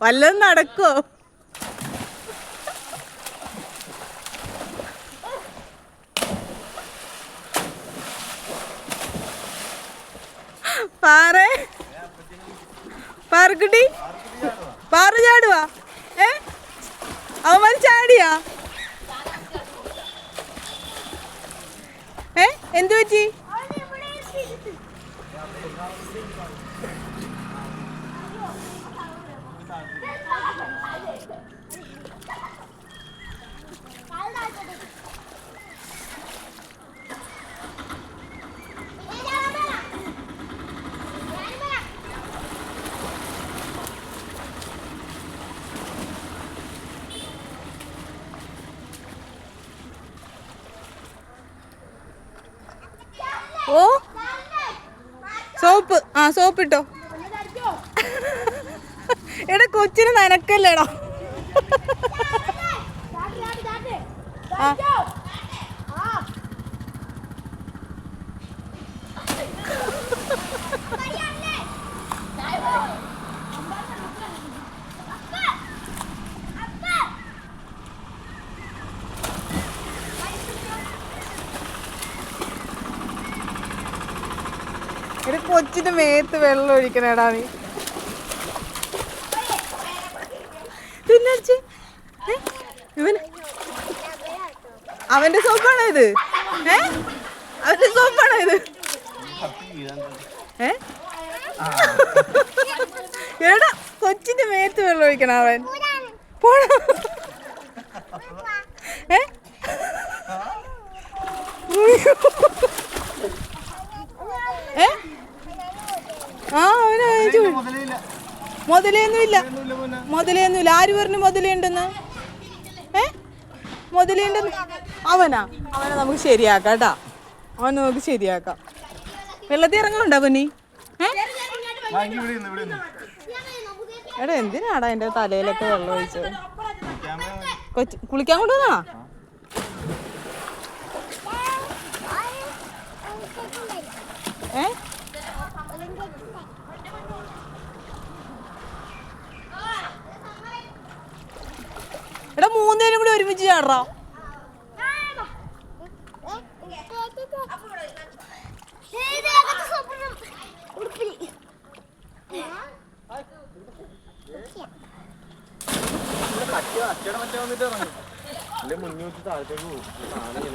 വല്ലതും നടക്കോ? പാറക്കുട്ടി പാറ ചാടുവാ? അവന്മാര് ചാടിയാ? എന്തു പറ്റി? ഓ സോപ്പ്. സോപ്പിട്ടോ. എടാ കൊച്ചിന് നനക്കല്ലേടാ. എടാ കൊച്ചിന്റെ മേത്ത് വെള്ളം ഒഴിക്കണേടാ നീ. തിന്നടിച്ച് ഇവന് അവന്റെ സോപ്പാണോ ഇത്? അവന്റെ സോപ്പാണോ ഇത്? എടാ കൊച്ചിന്റെ മേത്ത് വെള്ളം ഒഴിക്കണ അവൻ. പോണ മുതലയൊന്നുമില്ല. മുതലയൊന്നുമില്ല. ആര് പറഞ്ഞു മുതലുണ്ടെന്ന്? മുതലുണ്ടെന്ന് അവനെ നമുക്ക് ശരിയാക്കാം കേട്ടാ. അവനെ നമുക്ക് ശരിയാക്കാം. വെള്ളത്തിൽ ഇറങ്ങുന്നുണ്ടോ അവനി? എടാ എന്തിനാടാ എൻ്റെ തലയിലൊക്കെ വെള്ളം ഒഴിച്ചത്? കുളിക്കാൻ കൊണ്ടുവന്നാ? എടാ മൂന്നുപേരും കൂടി ഒരുമിച്ച് ചാടാ. മുന്നൂറ്റി താഴത്തേക്ക് പോകും.